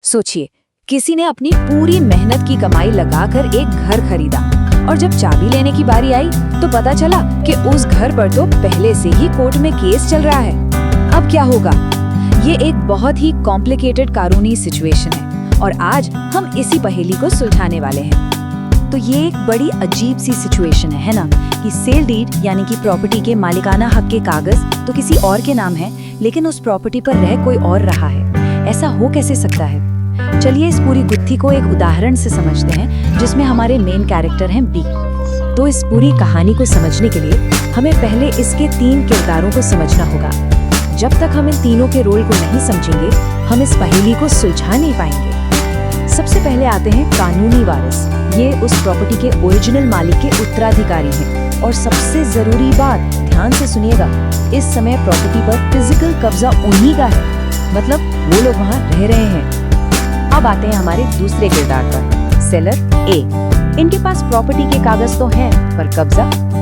सोचिए, किसी ने अपनी पूरी मेहनत की कमाई लगाकर एक घर खरीदा और जब चाबी लेने की बारी आई तो पता चला कि उस घर पर तो पहले से ही कोर्ट में केस चल रहा है। अब क्या होगा? ये एक बहुत ही कॉम्प्लिकेटेड कानूनी सिचुएशन है और आज हम इसी पहेली को सुलझाने वाले हैं। तो ये एक बड़ी अजीब सी सिचुएशन है ना, कि सेल डीड यानी कि प्रॉपर्टी के मालिकाना हक के कागज तो किसी और के नाम है, लेकिन उस प्रॉपर्टी पर रह कोई और रहा है। ऐसा हो कैसे सकता है? चलिए इस पूरी गुत्थी को एक उदाहरण से समझते हैं, जिसमें हमारे मेन कैरेक्टर हैं बी। तो इस पूरी कहानी को समझने के लिए हमें पहले इसके 3 किरदारों को समझना होगा। जब तक हम इन तीनों के रोल को नहीं समझेंगे, हम इस पहेली को सुलझा नहीं पाएंगे। सबसे पहले आते हैं कानूनी वारिस। ये उस प्रॉपर्टी के ओरिजिनल मालिक के उत्तराधिकारी हैं। और सबसे जरूरी बात, ध्यान से सुनिएगा, इस समय प्रॉपर्टी पर फिजिकल कब्जा उन्हीं का है, मतलब वो लोग वहाँ रह रहे हैं। अब आते हैं हमारे दूसरे किरदार पर, सेलर ए। इनके पास प्रॉपर्टी के कागज तो हैं, पर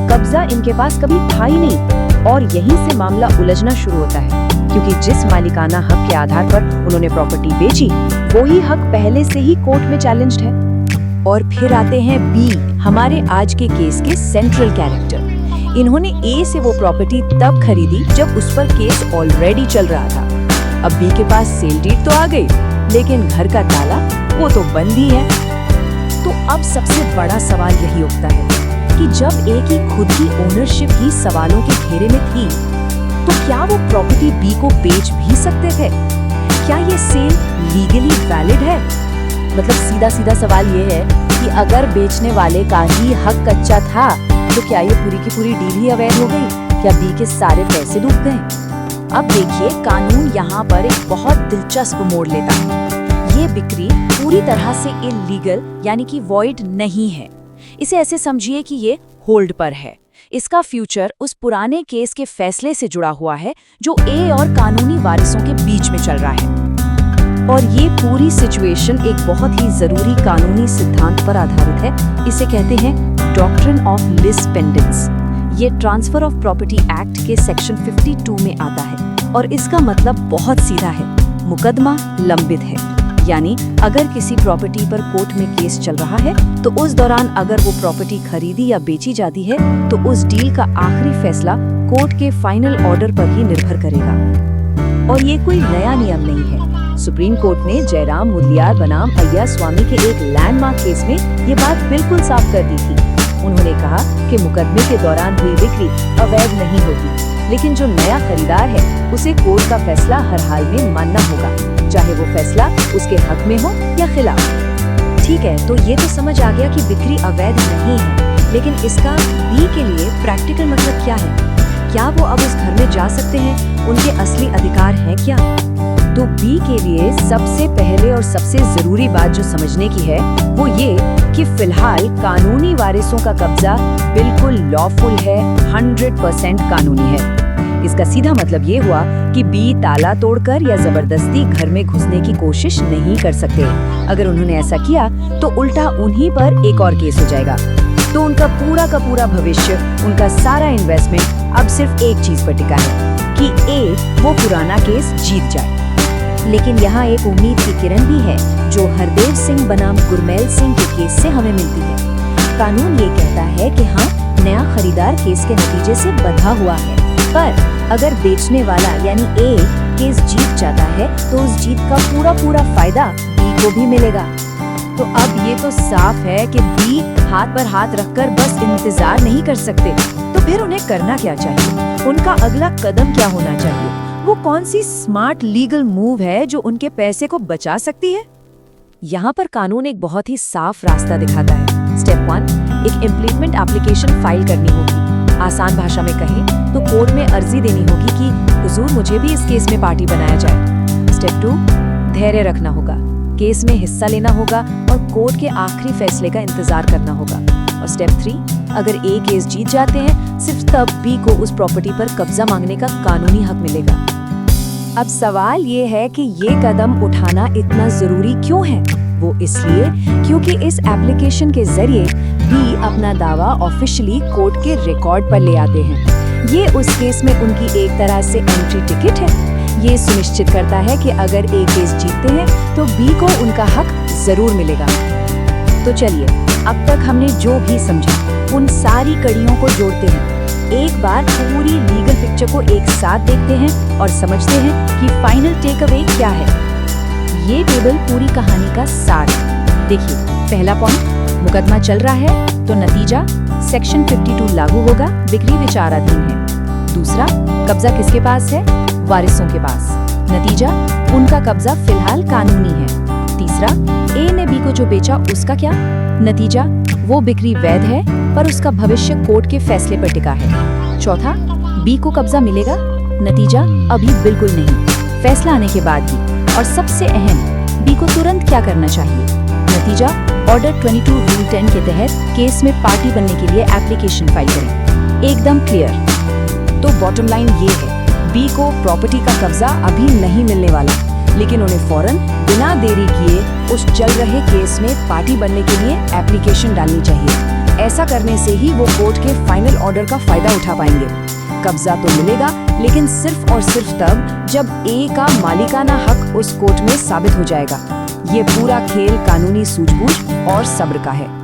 कब्जा इनके पास कभी था ही नहीं। और यहीं से मामला उलझना शुरू होता है, क्योंकि जिस मालिकाना हक के आधार पर उन्होंने प्रॉपर्टी बेची, वही हक पहले से ही कोर्ट में चैलेंज्ड है। और फिर आते हैं बी, हमारे आज के केस के सेंट्रल कैरेक्टर। इन्होंने ए से वो प्रॉपर्टी तब खरीदी जब उस पर केस ऑलरेडी चल रहा था। अब बी के पास सेल डीड तो आ गई, लेकिन घर का ताला वो तो बंद ही है। तो अब सबसे बड़ा सवाल यही उठता है कि जब ए की खुद की ओनरशिप ही सवालों के घेरे में थी, तो क्या वो प्रॉपर्टी बी को बेच भी सकते थे? क्या ये सेल लीगली वैलिड है? मतलब सीधा सवाल ये है कि अगर बेचने वाले का ही हक कच्चा था, तो क्या ये पूरी की पूरी डील ही अवैध हो गई? क्या बी के सारे पैसे डूब गए? अब देखिए, कानून यहाँ पर एक बहुत दिलचस्प मोड़ लेता है। ये बिक्री पूरी तरह से इल्लीगल यानी कि वॉइड नहीं है। इसे ऐसे समझिए कि ये होल्ड पर है। इसका फ्यूचर उस पुराने केस के फैसले से जुड़ा हुआ है, जो ए और कानूनी वारिसों के बीच में चल रहा है। और ये पूरी सिचुएशन एक बहुत ही जरूरी कानूनी सिद्धांत पर आधारित है। इसे कहते हैं डॉक्ट्रिन ऑफ लिस पेंडेंस। ये ट्रांसफर ऑफ प्रॉपर्टी एक्ट के सेक्शन 52 में आता है और इसका मतलब बहुत सीधा है, मुकदमा लंबित है। यानी अगर किसी प्रॉपर्टी पर कोर्ट में केस चल रहा है, तो उस दौरान अगर वो प्रॉपर्टी खरीदी या बेची जाती है, तो उस डील का आखिरी फैसला कोर्ट के फाइनल ऑर्डर पर ही निर्भर करेगा। और ये कोई नया नियम नहीं है। सुप्रीम कोर्ट ने जयराम मुदलियार बनाम अय्या स्वामी के एक लैंडमार्क केस में ये बात बिल्कुल साफ कर दी थी। उन्होंने कहा कि मुकदमे के दौरान हुई बिक्री अवैध नहीं होगी, लेकिन जो नया खरीदार है उसे कोर्ट का फैसला हर हाल में मानना होगा, चाहे वो फैसला उसके हक में हो या खिलाफ। ठीक है, तो ये तो समझ आ गया कि बिक्री अवैध नहीं है, लेकिन इसका बी के लिए प्रैक्टिकल मतलब क्या है? क्या वो अब उस घर में जा सकते हैं? उनके असली अधिकार हैं क्या? तो बी के लिए सबसे पहले और सबसे जरूरी बात जो समझने की है, वो ये कि फिलहाल कानूनी वारिसों का कब्जा बिल्कुल लॉफुल है, 100% कानूनी है। इसका सीधा मतलब ये हुआ कि बी ताला तोड़कर या जबरदस्ती घर में घुसने की कोशिश नहीं कर सकते। अगर उन्होंने ऐसा किया तो उल्टा उन्हीं पर एक और केस हो जाएगा। तो उनका पूरा का पूरा भविष्य, उनका सारा इन्वेस्टमेंट अब सिर्फ एक चीज पर टिका है कि ए वो पुराना केस जीत जाए। लेकिन यहाँ एक उम्मीद की किरण भी है, जो हरदेव सिंह बनाम गुरमेल सिंह के केस से हमें मिलती है। कानून ये कहता है कि हाँ, नया खरीदार केस के नतीजे से बंधा हुआ है, पर अगर बेचने वाला यानी ए केस जीत जाता है, तो उस जीत का पूरा फायदा बी को भी मिलेगा। तो अब ये तो साफ है कि बी हाथ पर हाथ रखकर बस इंतजार नहीं कर सकते। तो फिर उन्हें करना क्या चाहिए? उनका अगला कदम क्या होना चाहिए? वो कौन सी स्मार्ट लीगल मूव है जो उनके पैसे को बचा सकती है? यहाँ पर कानून एक बहुत ही साफ रास्ता दिखाता है। स्टेप 1, एक इम्प्लीटमेंट एप्लीकेशन फाइल करनी होगी। आसान भाषा में कहें तो कोर्ट में अर्जी देनी होगी कि हुजूर, मुझे भी इस केस में पार्टी बनाया जाए। स्टेप 2, धैर्य रखना होगा, केस में हिस्सा लेना होगा और कोर्ट के आखिरी फैसले का इंतजार करना होगा। और स्टेप 3, अगर ए केस जीत जाते हैं, सिर्फ तब बी को उस प्रॉपर्टी पर कब्जा मांगने का कानूनी हक मिलेगा। अब सवाल ये है कि ये कदम उठाना इतना जरूरी क्यों है? वो इसलिए क्योंकि इस एप्लीकेशन के जरिए बी अपना दावा ऑफिशियली कोर्ट के रिकॉर्ड पर ले आते हैं। ये उस केस में उनकी एक तरह से एंट्री टिकट है। ये सुनिश्चित करता है कि अगर ए केस जीतते हैं तो बी को उनका हक जरूर मिलेगा। तो चलिए, अब तक हमने जो भी समझा उन सारी कड़ियों को जोड़ते हैं। एक बार पूरी लीगल पिक्चर को एक साथ देखते हैं और समझते हैं कि फाइनल टेक अवे क्या है। ये टेबल पूरी कहानी का सार है। देखिए, पहला पॉइंट, मुकदमा चल रहा है तो नतीजा सेक्शन 52 लागू होगा, बिक्री विचाराधीन है। दूसरा, कब्जा किसके पास है? वारिसों के पास। नतीजा, उनका कब्जा फिलहाल कानूनी है। तीसरा, ए ने बी को जो बेचा उसका क्या? नतीजा, वो बिक्री वैध है पर उसका भविष्य कोर्ट के फैसले पर टिका है। चौथा, बी को कब्जा मिलेगा? नतीजा, अभी बिल्कुल नहीं, फैसला आने के बाद ही। और सबसे अहम, बी को तुरंत क्या करना चाहिए? नतीजा, ऑर्डर 22 रूल 10 के तहत केस में पार्टी बनने के लिए एप्लीकेशन फाइल करें। एकदम क्लियर। तो बॉटम लाइन ये है, बी को प्रॉपर्टी का कब्जा अभी नहीं मिलने वाला, लेकिन उन्हें फौरन बिना देरी किए उस चल रहे केस में पार्टी बनने के लिए एप्लीकेशन डालनी चाहिए। ऐसा करने से ही वो कोर्ट के फाइनल ऑर्डर का फायदा उठा पाएंगे। कब्जा तो मिलेगा, लेकिन सिर्फ और सिर्फ तब जब ए का मालिकाना हक उस कोर्ट में साबित हो जाएगा। ये पूरा खेल कानूनी सूझबूझ और सब्र का है।